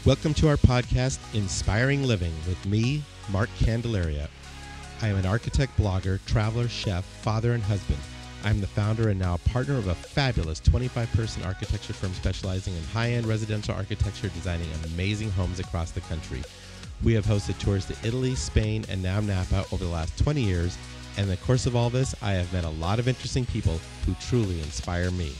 Welcome to our podcast, Inspiring Living, with me, Mark Candelaria. I am an architect, blogger, traveler, chef, father, and husband. I'm the founder and now partner of a fabulous 25-person architecture firm specializing in high-end residential architecture, designing amazing homes across the country. We have hosted tours to Italy, Spain, and now Napa over the last 20 years, and in the course of all this, I have met a lot of interesting people who truly inspire me.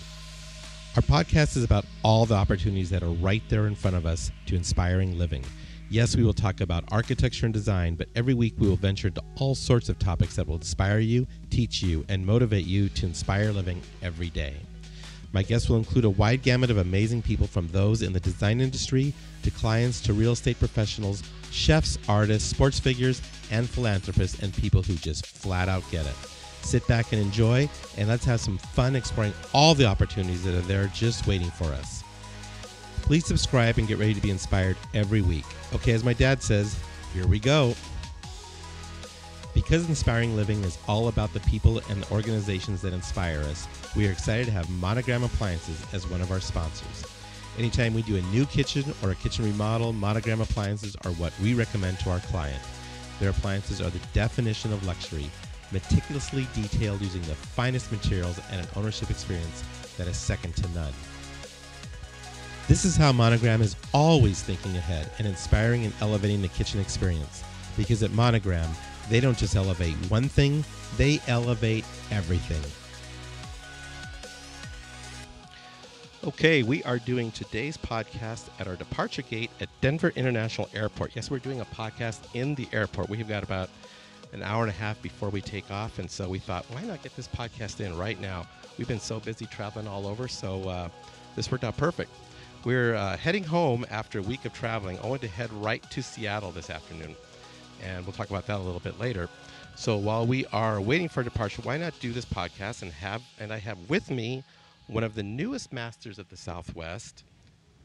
Our podcast is about all the opportunities that are right there in front of us to inspiring living. Yes, we will talk about architecture and design, but every week we will venture into all sorts of topics that will inspire you, teach you, and motivate you to inspire living every day. My guests will include a wide gamut of amazing people, from those in the design industry to clients to real estate professionals, chefs, artists, sports figures, and philanthropists, and people who just flat out get it. Sit back and enjoy, and let's have some fun exploring all the opportunities that are there just waiting for us. Please subscribe and get ready to be inspired every week. Okay, as my dad says, here we go. Because inspiring living is all about the people and the organizations that inspire us, we are excited to have Monogram Appliances as one of our sponsors. Anytime we do a new kitchen or a kitchen remodel, Monogram Appliances are what we recommend to our client. Their appliances are the definition of luxury, meticulously detailed using the finest materials and an ownership experience that is second to none. This is how Monogram is always thinking ahead and inspiring and elevating the kitchen experience. Because at Monogram, they don't just elevate one thing, they elevate everything. Okay, we are doing today's podcast at our departure gate at Denver International Airport. Yes, we're doing a podcast in the airport. We've got about an hour and a half before we take off, and so we thought, why not get this podcast in right now? We've been so busy traveling all over, so this worked out perfect. We're heading home after a week of traveling. I wanted to head right to Seattle this afternoon, and we'll talk about that a little bit later. So while we are waiting for departure, why not do this podcast and I have with me one of the newest masters of the Southwest,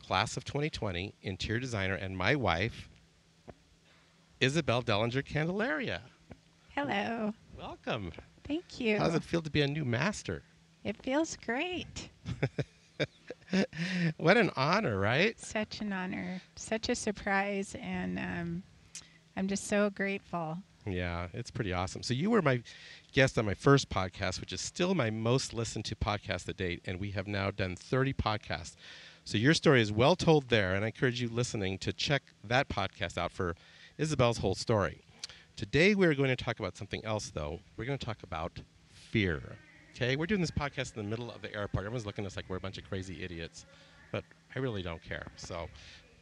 class of 2020, interior designer, and my wife, Isabel Dellinger Candelaria. Hello. Welcome. Thank you. How does it feel to be a new master? It feels great. What an honor, right? Such an honor. Such a surprise, and I'm just so grateful. Yeah, it's pretty awesome. So you were my guest on my first podcast, which is still my most listened to podcast to date, and we have now done 30 podcasts. So your story is well told there, and I encourage you listening to check that podcast out for Isabel's whole story. Today we're going to talk about something else, though. We're going to talk about fear. Okay, we're doing this podcast in the middle of the airport. Everyone's looking at us like we're a bunch of crazy idiots, but I really don't care. So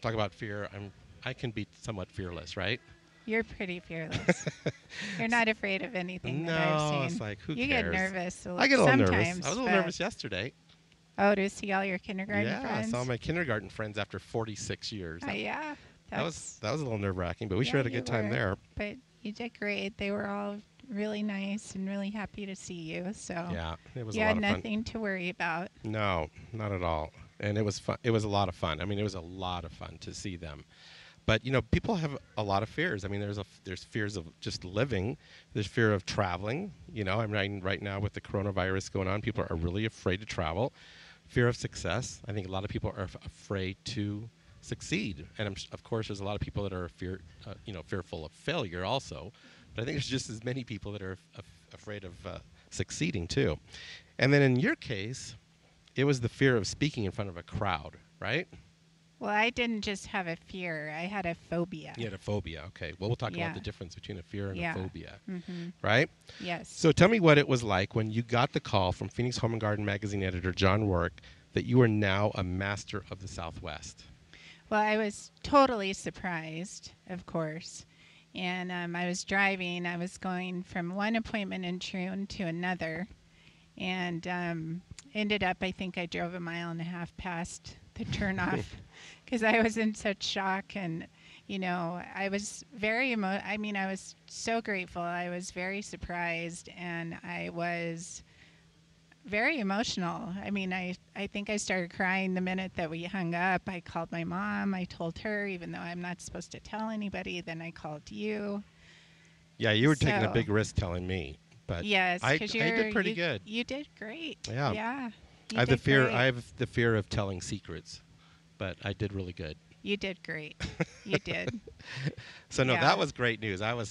talk about fear. I can be somewhat fearless, right? You're pretty fearless. You're not afraid of anything that I've seen. No, it's like, who you cares? get nervous I get a little nervous. sometimes. I was a little nervous yesterday. Oh, to see all your kindergarten friends? Yeah, I saw my kindergarten friends after 46 years. Yeah. That was a little nerve-wracking, but we sure had a good time there. But you did great. They were all really nice and really happy to see you. So yeah, it was you a lot had of fun. nothing to worry about. No, not at all. And it was fun. It was a lot of fun. I mean, it was a lot of fun to see them. But, you know, people have a lot of fears. I mean, there's fears of just living. There's fear of traveling. You know, I'm right now with the coronavirus going on, people are really afraid to travel. Fear of success. I think a lot of people are afraid to succeed. And of course, there's a lot of people that are fearful of failure also. But I think there's just as many people that are afraid of succeeding too. And then in your case, it was the fear of speaking in front of a crowd, right? Well, I didn't just have a fear. I had a phobia. You had a phobia. Okay. Well, we'll talk about the difference between a fear and a phobia, right? Yes. So tell me what it was like when you got the call from Phoenix Home and Garden magazine editor John Rourke that you are now a master of the Southwest. Well, I was totally surprised, of course. And I was driving. I was going from one appointment in Troon to another. And ended up, I think I drove 1.5 miles past the turnoff because I was in such shock. And, you know, I was I was so grateful. I was very surprised. And I was very emotional. I mean, I think I started crying the minute that we hung up. I called my mom. I told her, even though I'm not supposed to tell anybody, then I called you. Yeah, you were taking a big risk telling me. But yes, I did pretty good. You did great. Yeah. I have the fear of telling secrets, but I did really good. You did great. You did. So no, Yeah. that was great news. I was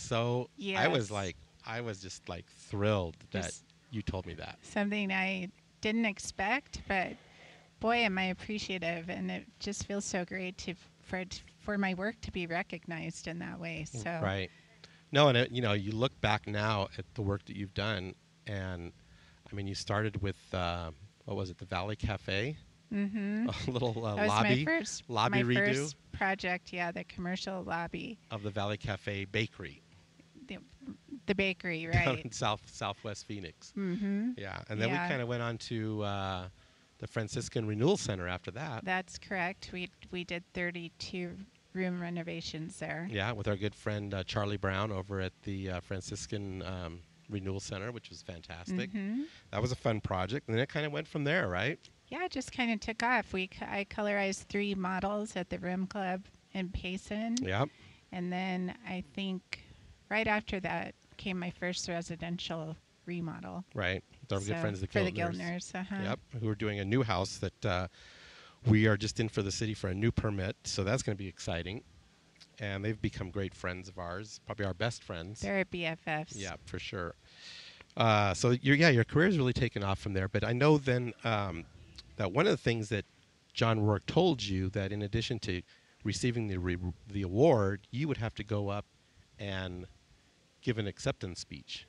Yes. I was just like thrilled that Just you told me that. something I didn't expect, but boy, am I appreciative, and it just feels so great for my work to be recognized in that way. So Right. No, and you know, you look back now at the work that you've done, and I mean, you started with what was it, the Valley Cafe, mm-hmm. a little That was lobby my redo first project. Yeah, the commercial lobby, of the Valley Cafe bakery the, the bakery, down right? in Southwest Phoenix. Mm-hmm. Yeah, and then we Yeah, kind of went on to the Franciscan Renewal Center after that. that's correct. We did 32 room renovations there. Yeah, with our good friend Charlie Brown over at the Franciscan Renewal Center, which was fantastic. Mm-hmm. That was a fun project, and then it kind of went from there, right? Yeah, it just kind of took off. I colorized 3 models at the Rim Club in Payson. Yep. And then I think right after that came my first residential remodel. Right. With our good friends, the for Giltners. the Giltners. Uh-huh. Yep. Who are doing a new house that we are just in for the city for a new permit. So that's going to be exciting. And they've become great friends of ours, probably our best friends. They're BFFs. Yeah, for sure. So your career's really taken off from there. But I know then that one of the things that John Rourke told you, that in addition to receiving the award, you would have to go up and give an acceptance speech.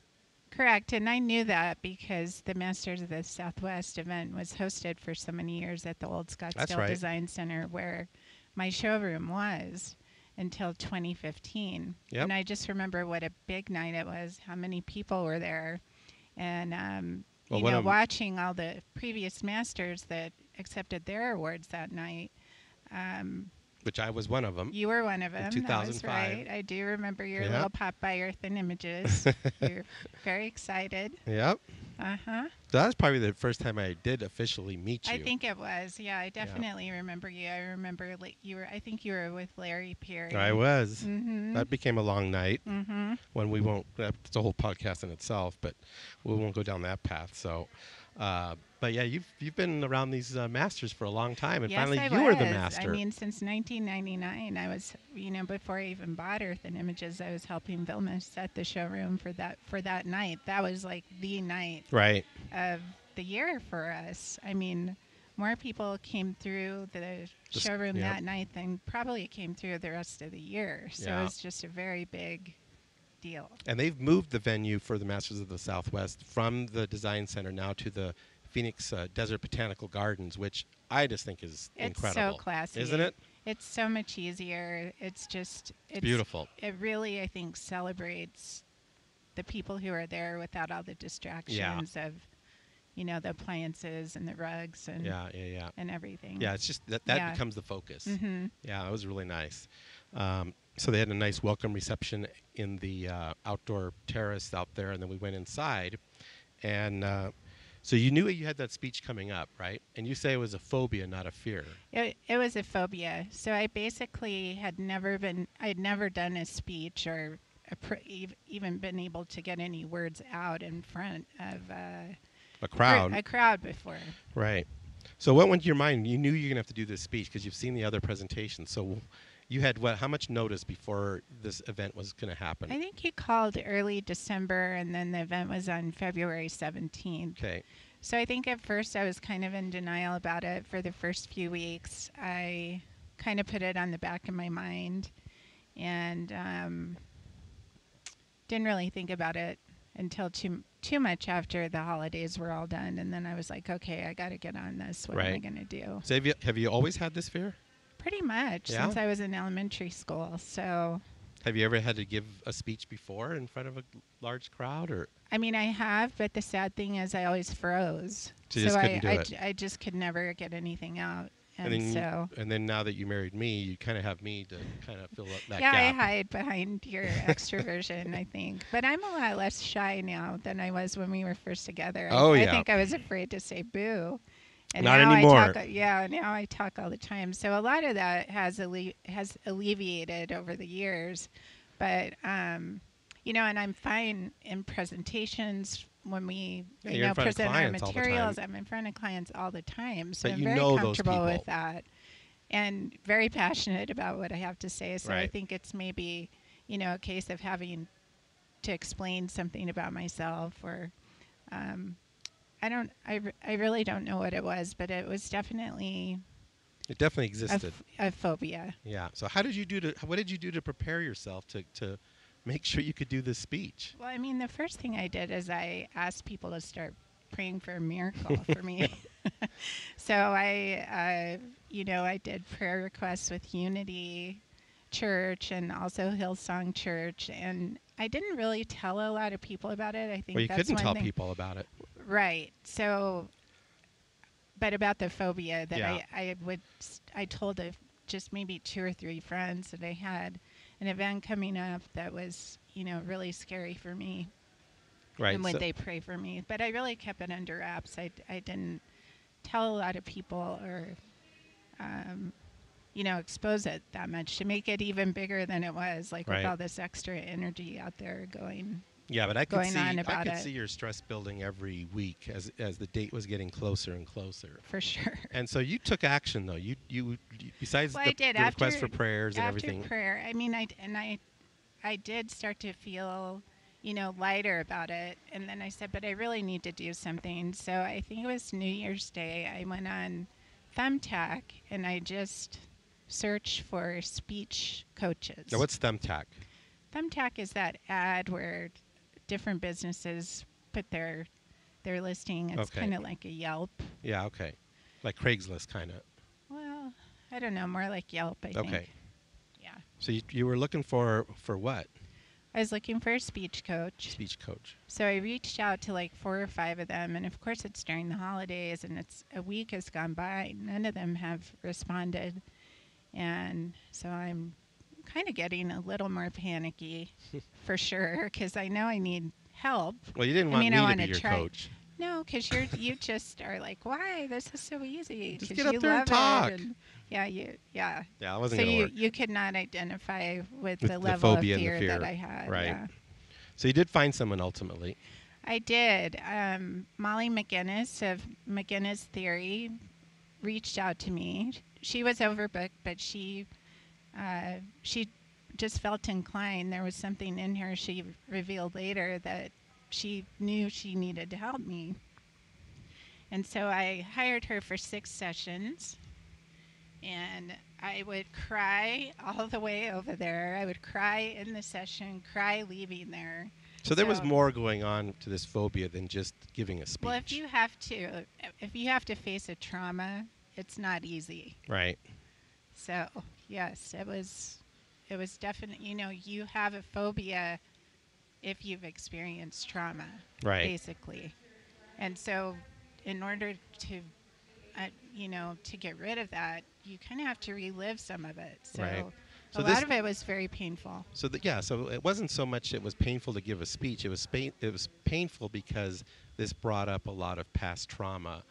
Correct. And I knew that because the Masters of the Southwest event was hosted for so many years at the old Scottsdale right. Design Center, where my showroom was until 2015. Yep. And I just remember what a big night it was, how many people were there. And, watching all the previous Masters that accepted their awards that night. Which I was one of them. You were one of them. In 2005. That was right. I do remember your Yeah. little pop by Earth and Images. You're very excited. Yep. Uh-huh. So that was probably the first time I did officially meet you. I think it was. Yeah, I definitely remember you. I remember I think you were with Larry Perry. I was. Mm-hmm. That became a long night. Mm-hmm. When we won't. It's a whole podcast in itself, but we won't go down that path. So, but yeah, you've been around these masters for a long time, and Yes, finally I you were the was. master. I mean, since 1999, I was, before I even bought Earth and Images, I was helping Vilma set the showroom for that night. That was like the night Right. of the year for us. I mean, more people came through the showroom yep. that night than probably came through the rest of the year. So Yeah. it was just a very big deal. And they've moved the venue for the Masters of the Southwest from the Design Center now to the Phoenix Desert Botanical Gardens, which I just think is incredible. It's so classy. Isn't it? It's so much easier. It's beautiful. It really, I think, celebrates the people who are there without all the distractions of, the appliances and the rugs and and everything. Yeah, it's just that becomes the focus. Mm-hmm. Yeah, it was really nice. So they had a nice welcome reception in the outdoor terrace out there, and then we went inside. And so you knew you had that speech coming up, right? And you say it was a phobia, not a fear. It was a phobia. So I basically I'd never done a speech or even been able to get any words out in front of a crowd. A crowd before. Right. So what went to your mind? You knew you were going to have to do this speech because you've seen the other presentations. So you had how much notice before this event was going to happen? I think you called early December, and then the event was on February 17th. Okay. So I think at first I was kind of in denial about it for the first few weeks. I kind of put it on the back of my mind and didn't really think about it until too much after the holidays were all done. And then I was like, okay, I got to get on this. What am I going to do? So have you always had this fear? Pretty much, since I was in elementary school. So, have you ever had to give a speech before in front of a large crowd, or? I mean, I have, but the sad thing is, I always froze. So you just couldn't do it. I just could never get anything out, and then now that you married me, you kind of have me to kind of fill up that gap. Yeah, I hide behind your extroversion, I think. But I'm a lot less shy now than I was when we were first together. I think I was afraid to say boo. And not now anymore. Now I talk all the time. So a lot of that has alleviated over the years. But, and I'm fine in presentations when we present our materials. I'm in front of clients all the time. So I'm very comfortable with that. and very passionate about what I have to say. So I Right. think it's maybe, a case of having to explain something about myself, or um, I really don't know what it was, but it was definitely It definitely existed. a phobia. Yeah. So what did you do to prepare yourself to make sure you could do this speech? Well, I mean, the first thing I did is I asked people to start praying for a miracle for me. So I did prayer requests with Unity Church and also Hillsong Church, and I didn't really tell a lot of people about it. I Well, think you that's couldn't one tell thing. people about it. Right. So, but about the phobia that Yeah. I told just maybe 2 or 3 friends that I had an event coming up that was, really scary for me, Right. and would So they pray for me? But I really kept it under wraps. I didn't tell a lot of people, or um, expose it that much to make it even bigger than it was, like with right. all this extra energy out there Yeah, but going on I about could it, see your stress building every week as the date was getting closer and closer. for sure. And so you took action though. You besides Well, I did the request for prayers and after everything. prayer. I mean, I did start to feel, lighter about it, and then I said, but I really need to do something. So I think it was New Year's Day. I went on Thumbtack and I just searched for speech coaches. Now what's Thumbtack? Thumbtack is that ad where different businesses put their listing. It's Okay. kind of like a Yelp. Yeah, okay. Like Craigslist kind of. Well, I don't know, more like Yelp, I think. Okay. Yeah. So you were looking for what? I was looking for a speech coach. Speech coach. So I reached out to like 4 or 5 of them, and of course it's during the holidays, and it's a week has gone by. None of them have responded, and so I'm kind of getting a little more panicky, for sure, because I know I need help. Well, you didn't I want mean, me I to want be to your try. coach. No, because you just are like, why? This is so easy. Just 'Cause get up you there and love talk. it. And yeah. Yeah, I wasn't So going to work. you could not identify with With the the level of phobia and the fear, fear. that I had. Right. Yeah. So you did find someone ultimately. I did. Molly McGinnis of McGinnis Theory reached out to me. She was overbooked, but she just felt inclined. There was something in her, she revealed later, that she knew she needed to help me. And so I hired her for 6 sessions, and I would cry all the way over there. I would cry in the session, cry leaving there. So there was more going on to this phobia than just giving a speech. Well, if you have to face a trauma, it's not easy. Right. So, yes, it was definitely, you have a phobia if you've experienced trauma, Right. basically. And so in order to to get rid of that, you kind of have to relive some of it. So Right. a lot of it was very painful. So so it wasn't so much it was painful to give a speech. It was painful because this brought up a lot of past trauma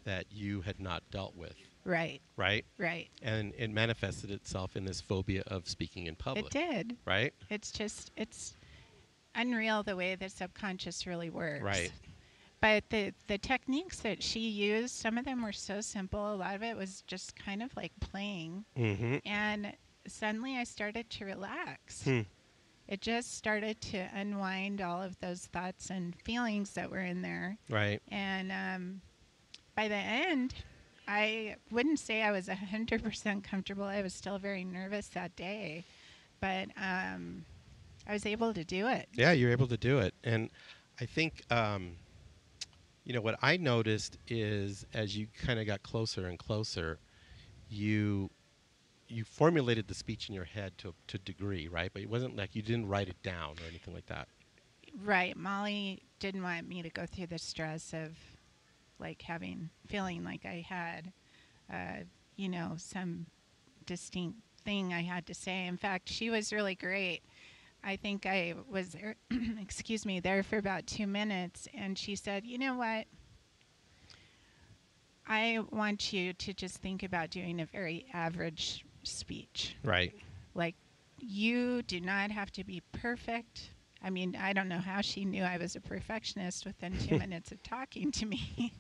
that you had not dealt with. Right. Right? Right. And it manifested itself in this phobia of speaking in public. It did. Right? It's unreal the way the subconscious really works. Right. But the techniques that she used, some of them were so simple. A lot of it was just kind of like playing. Mm-hmm. And suddenly I started to relax. Hmm. It just started to unwind all of those thoughts and feelings that were in there. Right. And by the end, I wouldn't say I was 100% comfortable. I was still very nervous that day. But I was able to do it. Yeah, you're able to do it. And I think, what I noticed is as you kind of got closer and closer, you formulated the speech in your head to a degree, right? But it wasn't like you didn't write it down or anything like that. Right. Molly didn't want me to go through the stress of like feeling like I had, some distinct thing I had to say. In fact, she was really great. I think I was there, there for about 2 minutes, and she said, "You know what? I want you to just think about doing a very average speech. Right. Like, you do not have to be perfect." I mean, I don't know how she knew I was a perfectionist within 2 minutes of talking to me.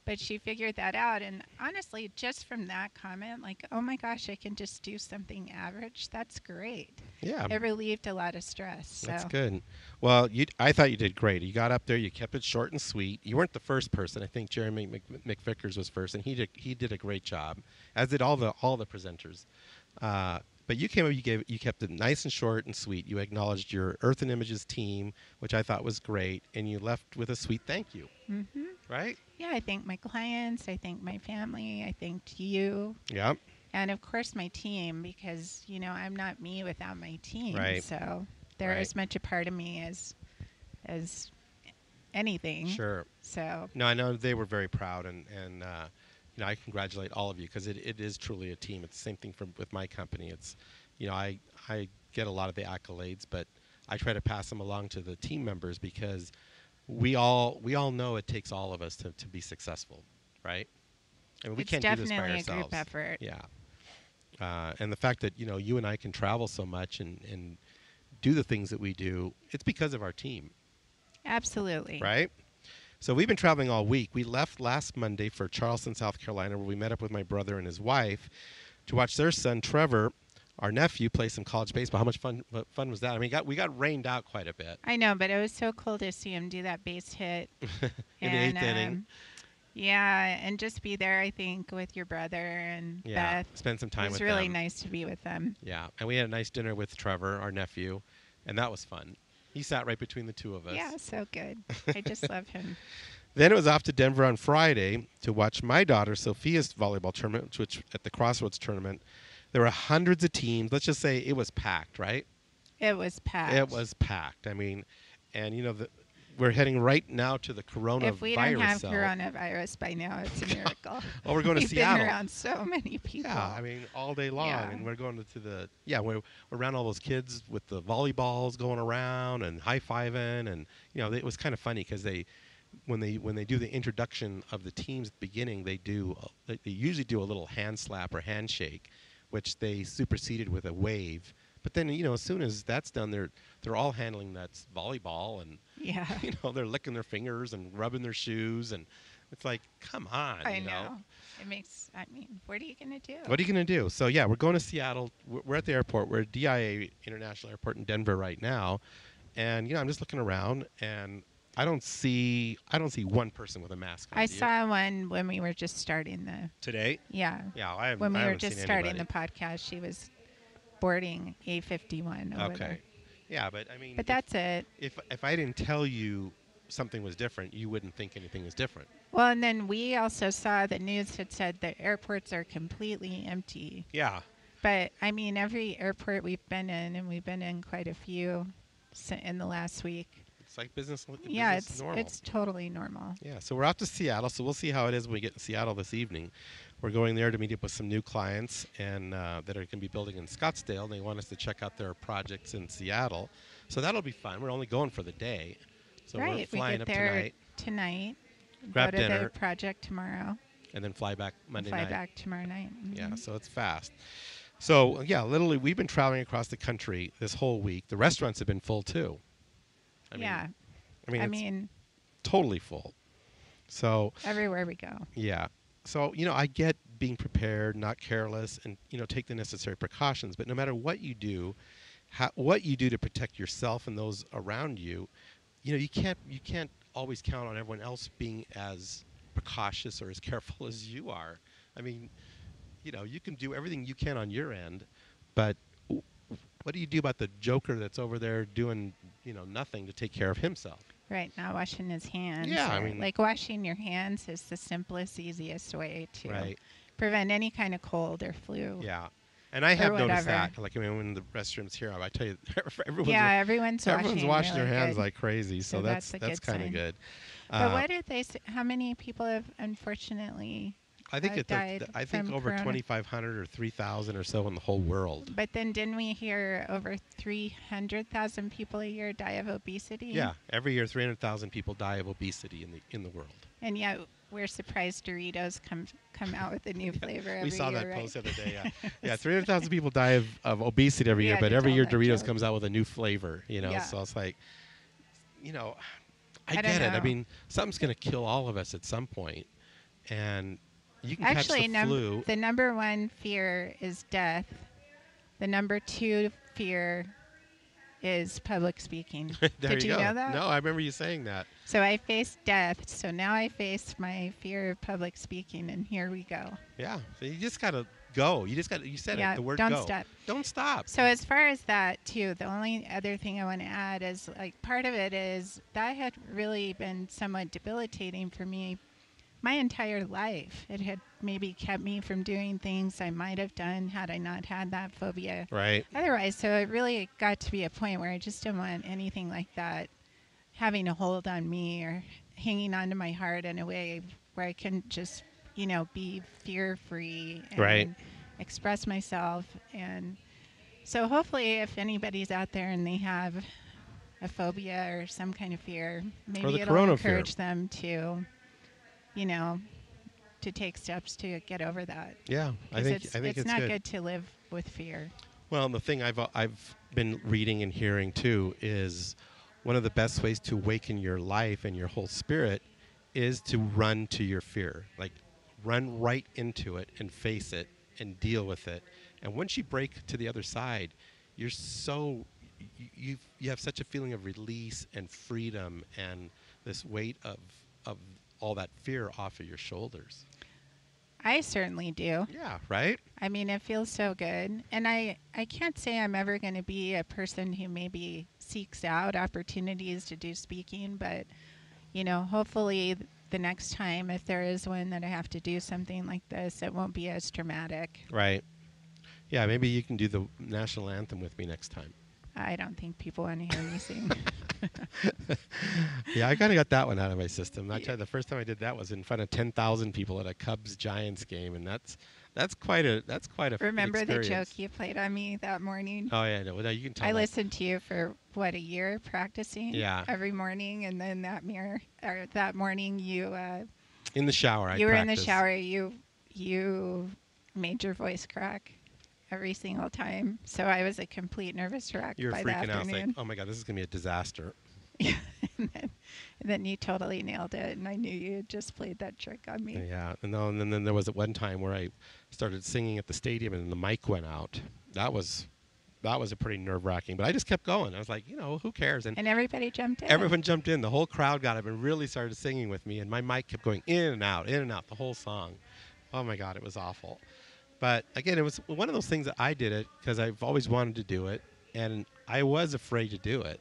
But she figured that out. And honestly, just from that comment, like, oh my gosh, I can just do something average. That's great. Yeah. It relieved a lot of stress. So. That's good. Well, I thought you did great. You got up there. You kept it short and sweet. You weren't the first person. I think Jeremy McVickers was first, and he did a great job, as did all the presenters. But you came up. You kept it nice and short and sweet. You acknowledged your Earth and Images team, which I thought was great, and you left with a sweet thank you. Mm-hmm. Right? Yeah, I thank my clients. I thank my family. I thanked you. Yep. And of course, my team, because I'm not me without my team. Right. So they're as much a part of me as anything. Sure. So. No, I know they were very proud, and I congratulate all of you, because it is truly a team. It's the same thing with my company. It's, I get a lot of the accolades, but I try to pass them along to the team members, because we all know it takes all of us to be successful, right? I mean, we can't do this by ourselves. It's definitely a group effort. Yeah. And the fact that you and I can travel so much and do the things that we do, it's because of our team. Absolutely. Right? So we've been traveling all week. We left last Monday for Charleston, South Carolina, where we met up with my brother and his wife to watch their son, Trevor, our nephew, play some college baseball. How much fun was that? I mean, we got rained out quite a bit. I know, but it was so cool to see him do that base hit. In the 8th inning. Yeah, and just be there, I think, with your brother and Beth. Spend some time with them. It was really nice to be with them. Yeah, and we had a nice dinner with Trevor, our nephew, and that was fun. He sat right between the two of us. Yeah, so good. I just love him. Then it was off to Denver on Friday to watch my daughter Sophia's volleyball tournament, which at the Crossroads tournament, there were hundreds of teams. Let's just say it was packed, right? It was packed. It was packed. I mean, and we're heading right now to the coronavirus. If we don't have coronavirus by now, it's a miracle. Well, we're going to Seattle. We've been around so many people. Yeah, I mean, all day long. Yeah. And we're going we're around all those kids with the volleyballs going around and high-fiving. And, it was kind of funny because when they do the introduction of the teams at the beginning, they usually do a little hand slap or handshake, which they superseded with a wave. But then, as soon as that's done, they're all handling that volleyball, and they're licking their fingers and rubbing their shoes, and it's like, come on. I know. It makes. I mean, what are you gonna do? What are you gonna do? So yeah, we're going to Seattle. We're at the airport. We're at DIA International Airport in Denver right now, and I'm just looking around, and I don't see one person with a mask on. I saw one when we were just starting today. Yeah. Yeah, when we were just starting the podcast, she was boarding A51 over there. Yeah, but I mean. But that's it. If I didn't tell you something was different, you wouldn't think anything was different. Well, and then we also saw the news had said the airports are completely empty. Yeah. But I mean, every airport we've been in, and we've been in quite a few in the last week. It's like business. Yeah, normal. It's totally normal. Yeah, so we're off to Seattle. So we'll see how it is when we get to Seattle this evening. We're going there to meet up with some new clients and that are going to be building in Scottsdale. And they want us to check out their projects in Seattle. So that'll be fun. We're only going for the day. So we're flying up tonight. Grab go to dinner. the project tomorrow. And then fly back Monday night. Fly back tomorrow night. Mm-hmm. Yeah, so it's fast. So, yeah, literally, we've been traveling across the country this whole week. The restaurants have been full, too. I mean, totally full. So everywhere we go. Yeah. So, I get being prepared, not careless, and, take the necessary precautions. But no matter what you do, what you do to protect yourself and those around you, you can't always count on everyone else being as precautious or as careful as you are. I mean, you can do everything you can on your end, but what do you do about the joker that's over there doing, nothing to take care of himself? Right, not washing his hands. Yeah, I mean, like washing your hands is the simplest, easiest way to prevent any kind of cold or flu. Yeah, and I have noticed that. Like, when the restrooms here, I tell you, everyone's washing their hands like crazy. So that's kind of good. But what did they say? How many people have unfortunately? I think over 2,500 or 3,000 or so in the whole world. But then didn't we hear over 300,000 people a year die of obesity? Yeah, every year 300,000 people die of obesity in the world. And yet we're surprised Doritos come out with a new flavor every year. We saw that post the other day. Yeah, 300,000 people die of obesity every year, but every year Doritos comes out with a new flavor. So it's like, I get it. I mean, something's going to kill all of us at some point. and you can catch the Actually, flu. the number one fear is death. The number two fear is public speaking. There Did you you go. know that? No, I remember you saying that. So I faced death. So now I face my fear of public speaking, and here we go. Yeah. So you just got to go. You just got to, you said Yeah, it, the word don't go. stop. Don't stop. So as far as that too, the only other thing I want to add is like part of it is that had really been somewhat debilitating for me my entire life. It had maybe kept me from doing things I might have done had I not had that phobia. Right. Otherwise, so it really got to be a point where I just didn't want anything like that having a hold on me or hanging onto my heart in a way where I can just, be fear-free and Right. express myself. And so hopefully if anybody's out there and they have a phobia or some kind of fear, maybe the it'll corona fear. encourage them to, to take steps to get over that. Yeah, I think it's not good to live with fear. Well, the thing I've been reading and hearing too is one of the best ways to awaken your life and your whole spirit is to run to your fear. Like run right into it and face it and deal with it. And once you break to the other side, you're so you have such a feeling of release and freedom and this weight of all that fear off of your shoulders. I certainly do. Yeah, right? I mean, it feels so good. And I can't say I'm ever going to be a person who maybe seeks out opportunities to do speaking, but, hopefully the next time, if there is one that I have to do something like this, it won't be as dramatic. Right. Yeah, maybe you can do the national anthem with me next time. I don't think people want to hear me sing. Yeah, I kind of got that one out of my system. I tell you, the first time I did that was in front of 10,000 people at a Cubs-Giants game, and that's quite a Remember the experience. joke you played on me that morning? Oh yeah, no, you can tell. I listened to you for a year practicing. Yeah. Every morning, and then that morning you in the shower. You were in the shower. You made your voice crack every single time. So I was a complete nervous wreck You were by the freaking out. afternoon. Like, oh my God, this is gonna be a disaster. and then you totally nailed it, and I knew you had just played that trick on me. Yeah, and then there was at one time where I started singing at the stadium, and the mic went out. That was a pretty nerve-wracking, but I just kept going. I was like, who cares? And everybody jumped in. Everyone jumped in. The whole crowd got up and really started singing with me, and my mic kept going in and out, the whole song. Oh my God, it was awful. But again, it was one of those things that I did it because I've always wanted to do it, and I was afraid to do it.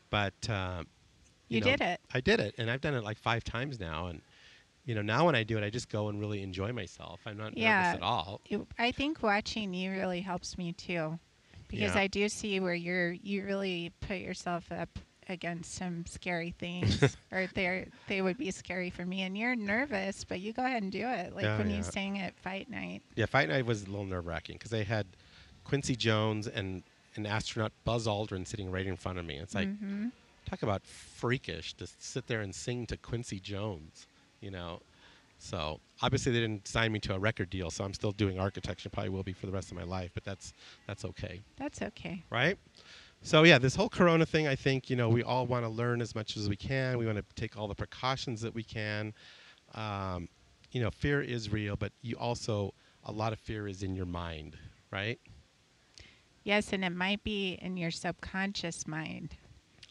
But you did it. I did it, and I've done it like 5 times now. And now when I do it, I just go and really enjoy myself. I'm not nervous at all. I think watching you really helps me too, because I do see where you really put yourself up against some scary things, or they would be scary for me. And you're nervous, but you go ahead and do it. Like when you sang at Fight Night. Yeah, Fight Night was a little nerve-wracking because they had Quincy Jones and an astronaut Buzz Aldrin sitting right in front of me. It's like, talk about freakish to sit there and sing to Quincy Jones, So obviously they didn't sign me to a record deal, so I'm still doing architecture. Probably will be for the rest of my life, but that's okay. That's okay. Right? So yeah, this whole Corona thing, I think, we all want to learn as much as we can. We want to take all the precautions that we can. Fear is real, but a lot of fear is in your mind, right? Yes, and it might be in your subconscious mind.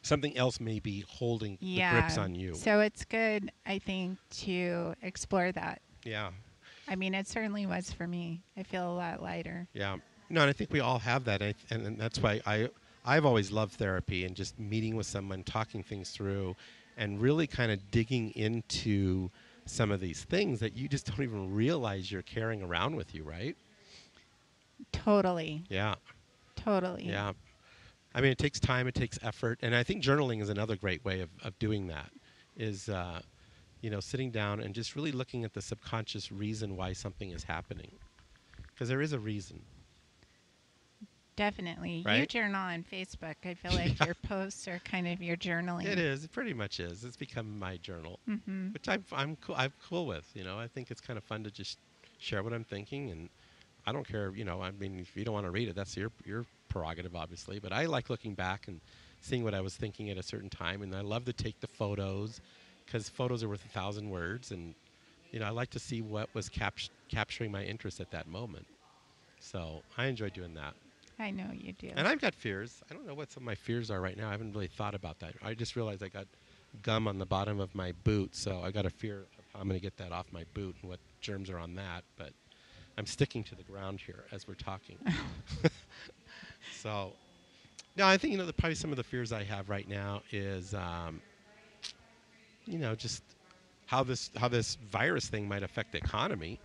Something else may be holding the grips on you. So it's good, I think, to explore that. Yeah. I mean, it certainly was for me. I feel a lot lighter. Yeah. No, and I think we all have that, and that's why I've always loved therapy and just meeting with someone, talking things through, and really kind of digging into some of these things that you just don't even realize you're carrying around with you, right? Totally. Yeah. Totally. Yeah. I mean, it takes time, it takes effort, and I think journaling is another great way of doing that, is, sitting down and just really looking at the subconscious reason why something is happening. Because there is a reason. Definitely. Right? You journal on Facebook. I feel like your posts are kind of your journaling. It is. It pretty much is. It's become my journal, which I'm cool with. I think it's kind of fun to just share what I'm thinking, and I don't care. I mean, if you don't want to read it, that's your prerogative, obviously. But I like looking back and seeing what I was thinking at a certain time, and I love to take the photos because photos are worth 1,000 words, and I like to see what was capturing my interest at that moment. So I enjoy doing that. I know you do. And I've got fears. I don't know what some of my fears are right now. I haven't really thought about that. I just realized I got gum on the bottom of my boot, so I got a fear of how I'm going to get that off my boot and what germs are on that. But I'm sticking to the ground here as we're talking. So, no, I think, probably some of the fears I have right now is, just how this virus thing might affect the economy.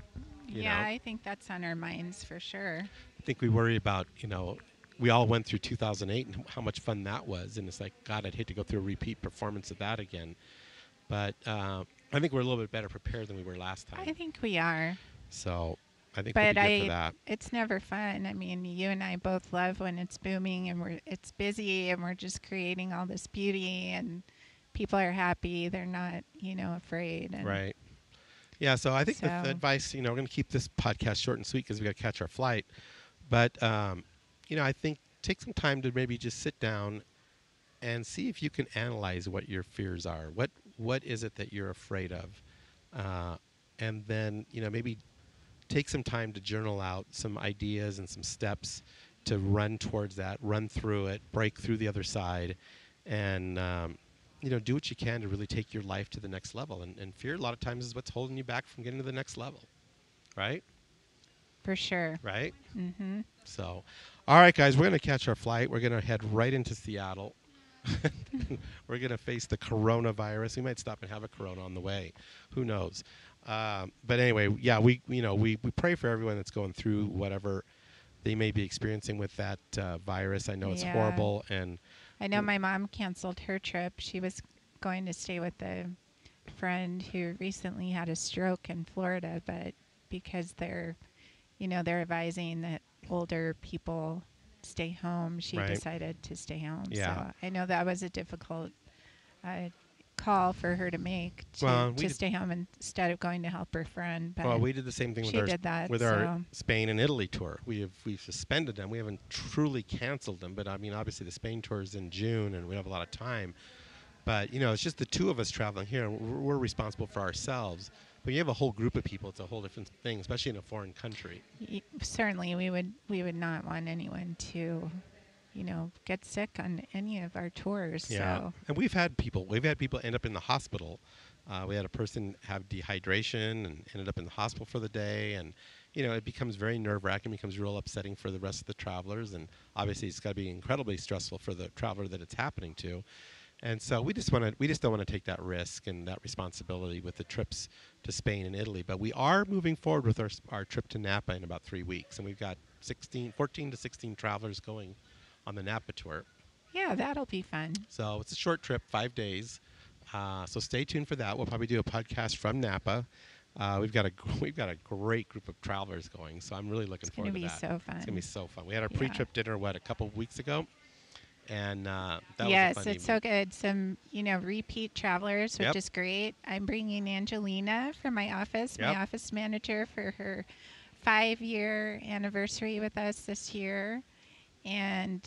Yeah, I think that's on our minds for sure. I think we worry about, we all went through 2008 and how much fun that was. And it's like, God, I'd hate to go through a repeat performance of that again. But I think we're a little bit better prepared than we were last time. I think we are. So I think we'll be good for that. It's never fun. I mean, you and I both love when it's booming and it's busy and we're just creating all this beauty and people are happy. They're not, afraid. And right. Yeah, so I think the advice, we're going to keep this podcast short and sweet because we got to catch our flight. But, I think take some time to maybe just sit down and see if you can analyze what your fears are. What is it that you're afraid of? And then, maybe take some time to journal out some ideas and some steps to run towards that, run through it, break through the other side, and do what you can to really take your life to the next level. And fear a lot of times is what's holding you back from getting to the next level, right? For sure. Right? Mm-hmm. So, all right, guys, we're going to catch our flight. We're going to head right into Seattle. We're going to face the coronavirus. We might stop and have a corona on the way. Who knows? But anyway, yeah, we pray for everyone that's going through whatever they may be experiencing with that virus. I know it's horrible, and I know my mom canceled her trip. She was going to stay with a friend who recently had a stroke in Florida, but because they're advising that older people stay home, she decided to stay home. Yeah. So I know that was a difficult call for her to make to stay home instead of going to help her friend. But we did the same thing with our Spain and Italy tour. We've suspended them. We haven't truly canceled them, but I mean, obviously the Spain tour is in June, and we have a lot of time. But it's just the two of us traveling here, and we're responsible for ourselves. But you have a whole group of people; it's a whole different thing, especially in a foreign country. Certainly, we would not want anyone to get sick on any of our tours. Yeah, so. And we've had people end up in the hospital. We had a person have dehydration and ended up in the hospital for the day, and it becomes very nerve-wracking, becomes real upsetting for the rest of the travelers, and obviously it's got to be incredibly stressful for the traveler that it's happening to. And so we just don't want to take that risk and that responsibility with the trips to Spain and Italy. But we are moving forward with our trip to Napa in about 3 weeks, and we've got 14 to 16 travelers going on the Napa tour. Yeah, that'll be fun. So it's a short trip, 5 days. So stay tuned for that. We'll probably do a podcast from Napa. We've got a great group of travelers going, so I'm really looking forward to that. It's going to be so fun. It's going to be so fun. We had our pre-trip dinner, a couple of weeks ago, and that was a fun it's evening. so good. Some repeat travelers, which is great. I'm bringing Angelina from my office, my office manager, for her 5-year anniversary with us this year. And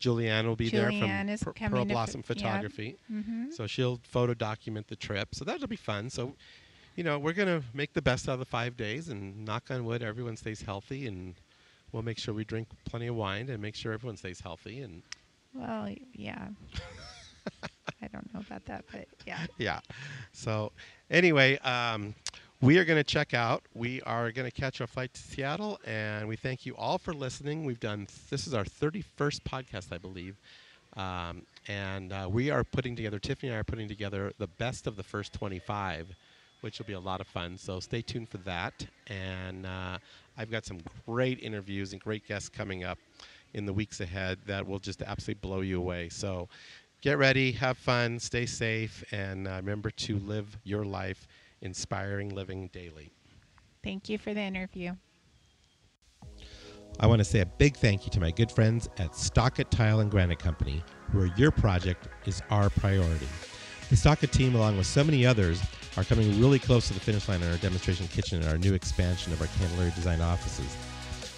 Julianne will be there from Pearl Blossom Photography. Yep. Mm-hmm. So she'll photo document the trip. So that'll be fun. So, we're going to make the best out of the 5 days, and knock on wood, everyone stays healthy, and we'll make sure we drink plenty of wine and make sure everyone stays healthy. And well, yeah. I don't know about that, but yeah. Yeah. So anyway, we are going to check out. We are going to catch our flight to Seattle, and we thank you all for listening. This is our 31st podcast, I believe. And we are Tiffany and I are putting together the best of the first 25, which will be a lot of fun. So stay tuned for that. And I've got some great interviews and great guests coming up in the weeks ahead that will just absolutely blow you away. So get ready, have fun, stay safe, and remember to live your life inspiring living daily. Thank you for the interview. I want to say a big thank you to my good friends at Stockett Tile and Granite Company, where your project is our priority. The Stockett team, along with so many others, are coming really close to the finish line on our demonstration kitchen and our new expansion of our Candelaria design offices.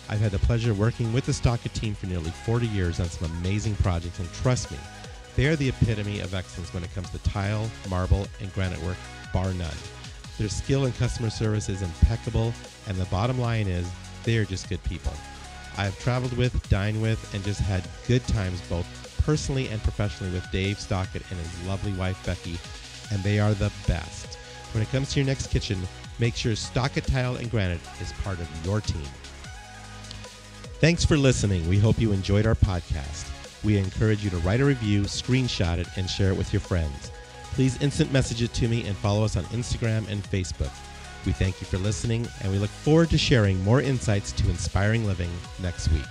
I've had the pleasure of working with the Stockett team for nearly 40 years on some amazing projects, and trust me, they are the epitome of excellence when it comes to tile, marble, and granite work, bar none. Their skill in customer service is impeccable, and the bottom line is they are just good people. I have traveled with, dined with, and just had good times both personally and professionally with Dave Stockett and his lovely wife Becky, and they are the best. When it comes to your next kitchen, make sure Stockett Tile and Granite is part of your team. Thanks for listening. We hope you enjoyed our podcast. We encourage you to write a review, screenshot it, and share it with your friends. Please instant message it to me and follow us on Instagram and Facebook. We thank you for listening, and we look forward to sharing more insights to inspiring living next week.